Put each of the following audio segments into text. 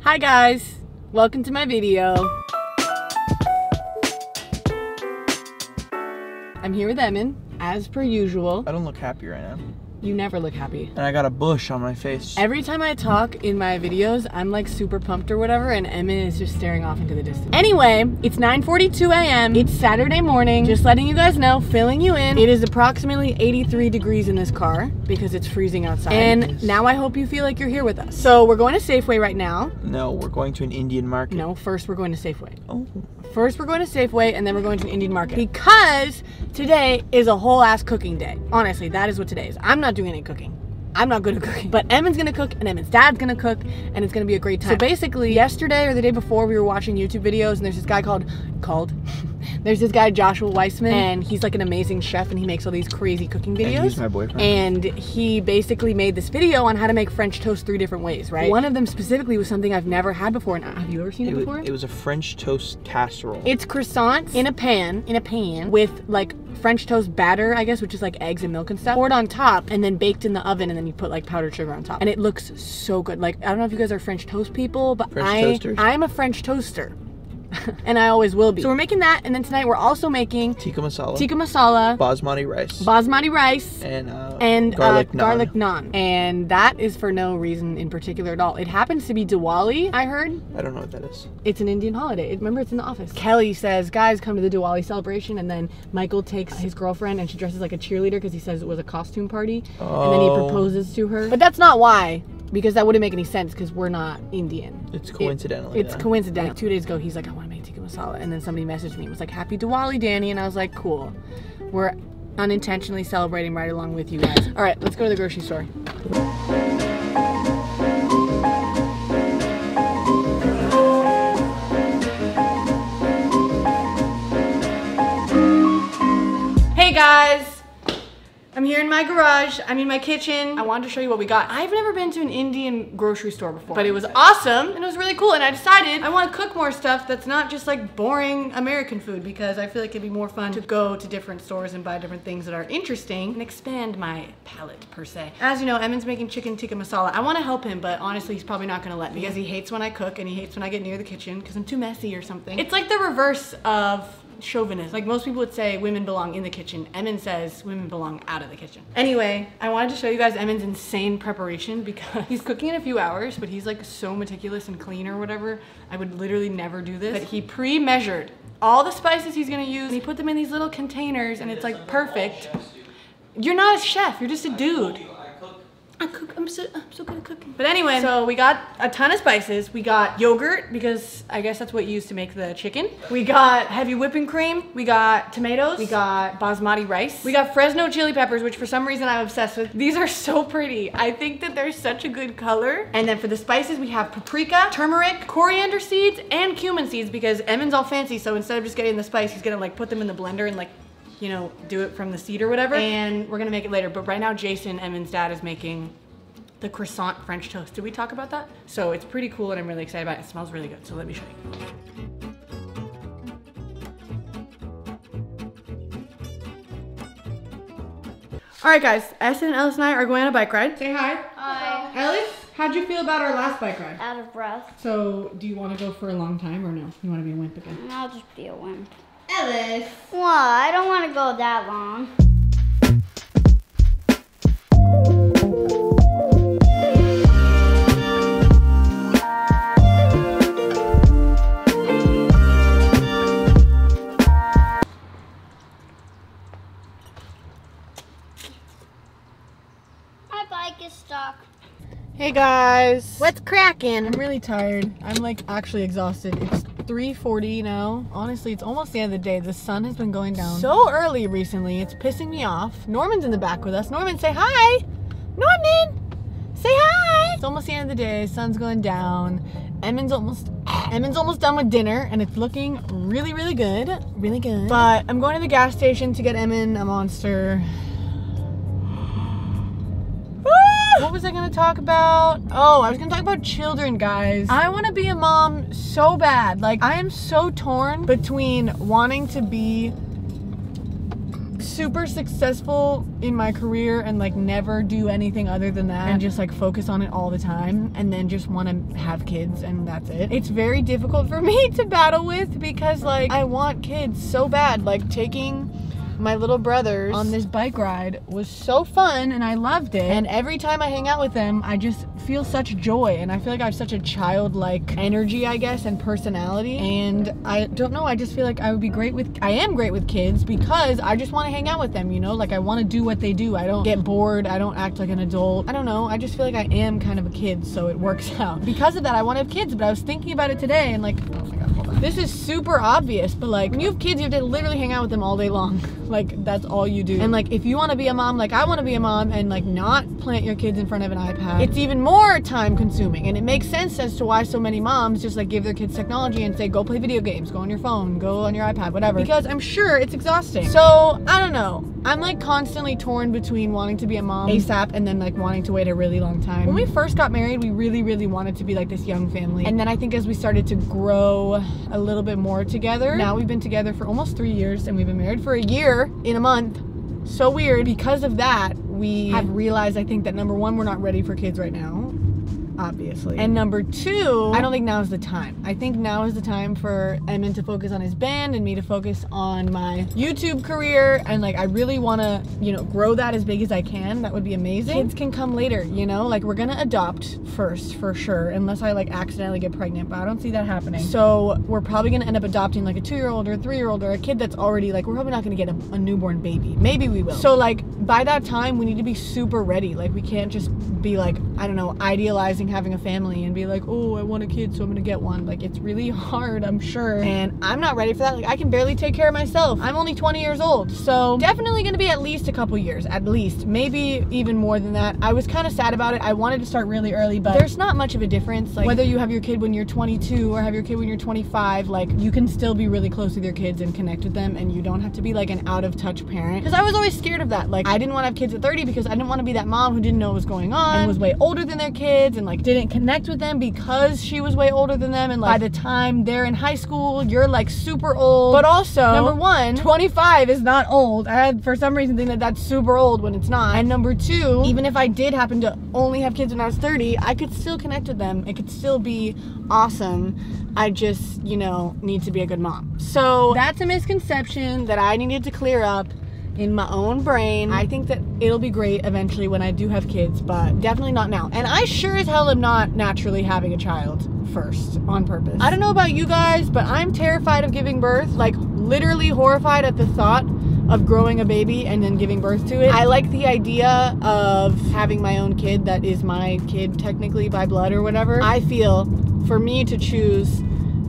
Hi guys, welcome to my video. I'm here with Emmyn, as per usual. I don't look happy right now. You never look happy. And I got a bush on my face. Every time I talk in my videos, I'm like super pumped or whatever, and Emmyn is just staring off into the distance. Anyway, it's 9:42 a.m. It's Saturday morning. Just letting you guys know, filling you in. It is approximately 83 degrees in this car because it's freezing outside. And now I hope you feel like you're here with us. So we're going to Safeway right now. No, we're going to an Indian market. No, first we're going to Safeway. Oh. First we're going to Safeway and then we're going to an Indian market because today is a whole ass cooking day. Honestly, that is what today is. I'm not doing any cooking. I'm not good at cooking. But Emmyn's gonna cook and Emmyn's dad's gonna cook and it's gonna be a great time. So basically, yesterday or the day before we were watching YouTube videos and there's this guy there's this guy Joshua Weissman and he's like an amazing chef and he makes all these crazy cooking videos. And he's my boyfriend. And he basically made this video on how to make French toast 3 different ways, right? One of them specifically was something I've never had before. And have you ever seen it before? It was a French toast casserole. It's croissants in a pan with like French toast batter, I guess, which is like eggs and milk and stuff, poured on top and then baked in the oven, and then you put like powdered sugar on top. And it looks so good. Like, I don't know if you guys are French toast people, but I'm a French toaster. And I always will be. So we're making that, and then tonight we're also making tikka masala, basmati rice, and garlic naan. And that is for no reason in particular at all. It happens to be Diwali, I heard. I don't know what that is. It's an Indian holiday. Remember, it's in the office. Kelly says, guys, come to the Diwali celebration, and then Michael takes his girlfriend and she dresses like a cheerleader because he says it was a costume party. Oh. And then he proposes to her. But that's not why. Because that wouldn't make any sense because we're not Indian. It's coincidental. It's coincidental. 2 days ago, he's like, I want to make tikka masala. And then somebody messaged me. It was like, Happy Diwali, Dani. And I was like, cool. We're unintentionally celebrating right along with you guys. All right, let's go to the grocery store. Hey guys. I'm here in my garage. I'm in my kitchen. I wanted to show you what we got. I've never been to an Indian grocery store before, but it was awesome and it was really cool. And I decided I want to cook more stuff that's not just like boring American food, because I feel like it'd be more fun to go to different stores and buy different things that are interesting and expand my palate per se. As you know, Emmyn's making chicken tikka masala. I want to help him, but honestly, he's probably not going to let me because he hates when I cook and he hates when I get near the kitchen because I'm too messy or something. It's like the reverse of chauvinist. Like most people would say women belong in the kitchen. Emmyn says women belong out of the kitchen. Anyway, I wanted to show you guys Emmyn's insane preparation because he's cooking in a few hours, but he's like so meticulous and clean or whatever. I would literally never do this. But he pre-measured all the spices he's gonna use and he put them in these little containers and it's like perfect. You're not a chef, you're just a dude. I'm so good at cooking. But anyway, so we got a ton of spices. We got yogurt, because I guess that's what you use to make the chicken. We got heavy whipping cream. We got tomatoes. We got basmati rice. We got Fresno chili peppers, which for some reason I'm obsessed with. These are so pretty. I think that they're such a good color. And then for the spices, we have paprika, turmeric, coriander seeds, and cumin seeds, because Emmyn's all fancy, so instead of just getting the spice, he's gonna like put them in the blender and like, you know, do it from the seed or whatever. And we're gonna make it later. But right now, Jason, Emmyn's dad, is making the croissant French toast. Did we talk about that? So it's pretty cool and I'm really excited about it. It smells really good. So let me show you. All right, guys. Essen, Ellis, and I are going on a bike ride. Say hi. Hi. Ellis, how'd you feel about our last bike ride? Out of breath. So do you want to go for a long time or no? You want to be a wimp again? I'll just be a wimp. Ellis. Well, I don't want to go that long. My bike is stuck. Hey guys, what's cracking? I'm really tired. I'm like actually exhausted. It's 3:40 now. Honestly, it's almost the end of the day. The sun has been going down so early recently. It's pissing me off. Norman's in the back with us. Norman, say hi. Norman, say hi. It's almost the end of the day. Sun's going down. Emmyn's almost done with dinner and it's looking really, really good. Really good. But I'm going to the gas station to get Emmyn a Monster. What was I gonna talk about? Oh, I was gonna talk about children, guys. I wanna be a mom so bad. Like, I am so torn between wanting to be super successful in my career and like never do anything other than that and just like focus on it all the time and then just want to have kids and that's it. It's very difficult for me to battle with because like I want kids so bad. Like taking my little brothers on this bike ride was so fun and I loved it, and every time I hang out with them I just feel such joy and I feel like I have such a childlike energy, I guess, and personality, and I don't know, I just feel like I am great with kids because I just want to hang out with them, you know, like I want to do what they do. I don't get bored, I don't act like an adult, I don't know, I just feel like I am kind of a kid, so it works out. Because of that I want to have kids, but I was thinking about it today and like, oh my god, hold on. This is super obvious, but like when you have kids you have to literally hang out with them all day long. Like that's all you do. And like if you want to be a mom like I want to be a mom and like not plant your kids in front of an iPad, it's even more time consuming, and it makes sense as to why so many moms just like give their kids technology and say go play video games, go on your phone, go on your iPad, whatever, because I'm sure it's exhausting. So I don't know, I'm like constantly torn between wanting to be a mom ASAP and then like wanting to wait a really long time. When we first got married we really wanted to be like this young family, and then I think as we started to grow a little bit more together, now we've been together for almost 3 years and we've been married for a year in a month. So weird. Because of that we have realized, I think, that number one, we're not ready for kids right now, obviously, and number two, I don't think now is the time. I think now is the time for Emmyn to focus on his band and me to focus on my YouTube career, and like I really want to, you know, grow that as big as I can. That would be amazing. Kids can come later, you know, like we're gonna adopt first for sure, unless I like accidentally get pregnant, but I don't see that happening. So we're probably gonna end up adopting like a 2-year-old or a 3-year-old or a kid that's already like, we're probably not gonna get a newborn baby. Maybe we will. So like by that time we need to be super ready. Like we can't just be like, I don't know, idealizing having a family and be like, oh, I want a kid so I'm gonna get one. Like it's really hard, I'm sure, and I'm not ready for that. Like I can barely take care of myself. I'm only 20 years old, so definitely gonna be at least a couple years, at least, maybe even more than that. I was kind of sad about it. I wanted to start really early, but there's not much of a difference. Like whether you have your kid when you're 22 or have your kid when you're 25, like you can still be really close with your kids and connect with them, and you don't have to be like an out of touch parent, because I was always scared of that. Like I didn't want to have kids at 30 because I didn't want to be that mom who didn't know what was going on and was way older than their kids and like didn't connect with them because she was way older than them, and like by the time they're in high school you're like super old. But also, number one, 25 is not old. I had for some reason think that that's super old when it's not. And number two, even if I did happen to only have kids when I was 30, I could still connect with them. It could still be awesome. I just, you know, need to be a good mom. So that's a misconception that I needed to clear up in my own brain. I think that it'll be great eventually when I do have kids, but definitely not now. And I sure as hell am not naturally having a child first on purpose. I don't know about you guys, but I'm terrified of giving birth, like literally horrified at the thought of growing a baby and then giving birth to it. I like the idea of having my own kid that is my kid technically by blood or whatever. I feel for me to choose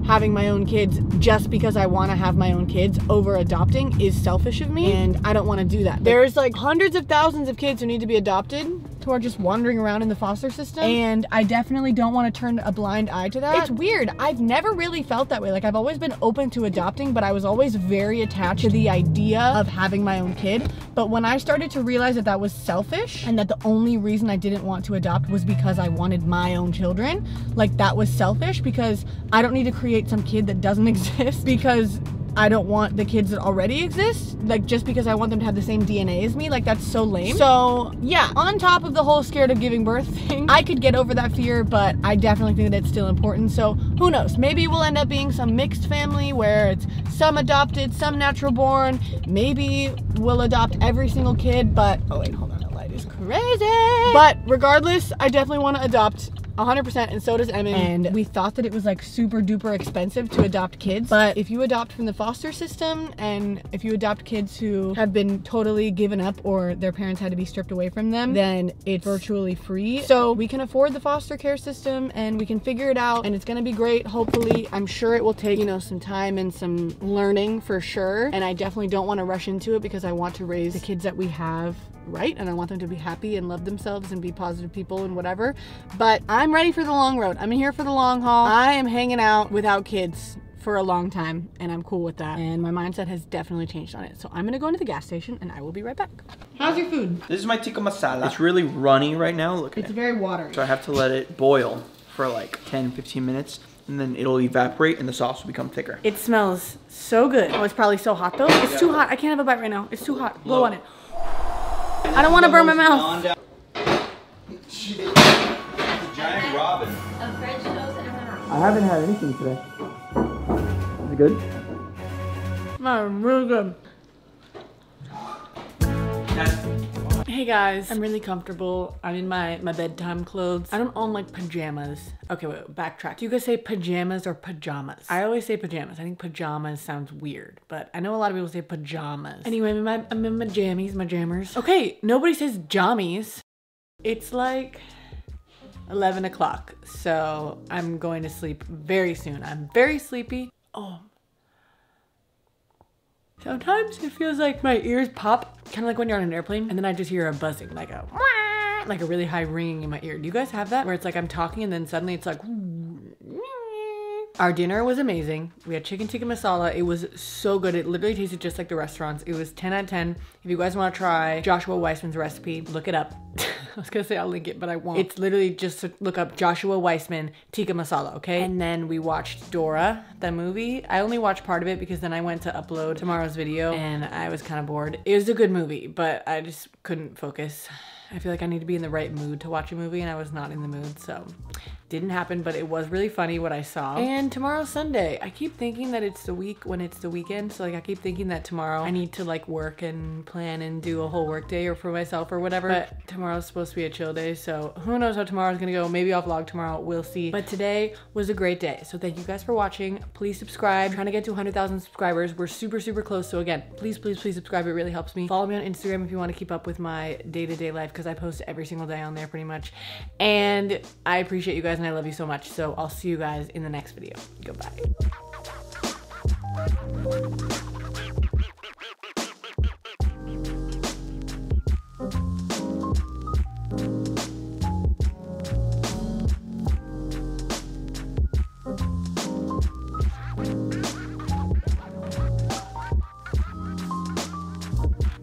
having my own kids just because I want to have my own kids over adopting is selfish of me, and I don't want to do that. There's like hundreds of thousands of kids who need to be adopted who are just wandering around in the foster system, and I definitely don't want to turn a blind eye to that. It's weird. I've never really felt that way. Like I've always been open to adopting, but I was always very attached to the idea of having my own kid. But when I started to realize that that was selfish and that the only reason I didn't want to adopt was because I wanted my own children, like that was selfish, because I don't need to create some kid that doesn't exist because I don't want the kids that already exist, like just because I want them to have the same DNA as me. Like that's so lame. So yeah, on top of the whole scared of giving birth thing, I could get over that fear, but I definitely think that it's still important. So who knows, maybe we'll end up being some mixed family where it's some adopted, some natural born. Maybe we'll adopt every single kid, but oh wait, hold on, that light is crazy. But regardless, I definitely want to adopt 100%, and so does Emmyn. And we thought that it was like super duper expensive to adopt kids, but if you adopt from the foster system and if you adopt kids who have been totally given up or their parents had to be stripped away from them, then it's virtually free. So we can afford the foster care system and we can figure it out, and it's gonna be great, hopefully. I'm sure it will take, you know, some time and some learning for sure, and I definitely don't want to rush into it because I want to raise the kids that we have right, and I want them to be happy and love themselves and be positive people and whatever. But I'm ready for the long road. I'm here for the long haul. I am hanging out without kids for a long time, and I'm cool with that, and my mindset has definitely changed on it. So I'm gonna go into the gas station and I will be right back. How's your food? This is my tikka masala. It's really runny right now. Look at it. It's very watery. So I have to let it boil for like 10-15 minutes, and then it'll evaporate and the sauce will become thicker. It smells so good. Oh, it's probably so hot though. It's too hot. I can't have a bite right now. It's too hot. Blow on it. I don't want to burn my mouth. Giant robin. I haven't had anything today. Is it good? Really good. Hey guys, I'm really comfortable. I'm in my bedtime clothes. I don't own like pajamas. Okay, wait, backtrack. Do you guys say pajamas or pajamas? I always say pajamas. I think pajamas sounds weird, but I know a lot of people say pajamas. Anyway, I'm in my jammies, my jammers. Okay, nobody says jammies. It's like 11 o'clock, so I'm going to sleep very soon. I'm very sleepy. Oh. Sometimes it feels like my ears pop, kind of like when you're on an airplane, and then I just hear a buzzing, like a really high ringing in my ear. Do you guys have that? Where it's like I'm talking and then suddenly it's like... Our dinner was amazing. We had chicken tikka masala. It was so good. It literally tasted just like the restaurants. It was 10 out of 10. If you guys want to try Joshua Weissman's recipe, look it up. I was gonna say I'll link it, but I won't. It's literally just to look up Joshua Weissman tikka masala, okay? And then we watched Dora, the movie. I only watched part of it because then I went to upload tomorrow's video and I was kind of bored. It was a good movie, but I just couldn't focus. I feel like I need to be in the right mood to watch a movie and I was not in the mood, so didn't happen, but it was really funny what I saw. And tomorrow's Sunday. I keep thinking that it's the week when it's the weekend, so like I keep thinking that tomorrow I need to like work and plan and do a whole work day or for myself or whatever, but tomorrow's supposed to be a chill day, so who knows how tomorrow's gonna go. Maybe I'll vlog tomorrow, we'll see. But today was a great day, so thank you guys for watching. Please subscribe. I'm trying to get to 100,000 subscribers. We're super close, so again, please subscribe. It really helps me. Follow me on Instagram if you want to keep up with my day-to-day life, because I post every single day on there pretty much, and I appreciate you guys and I love you so much. So I'll see you guys in the next video. Goodbye.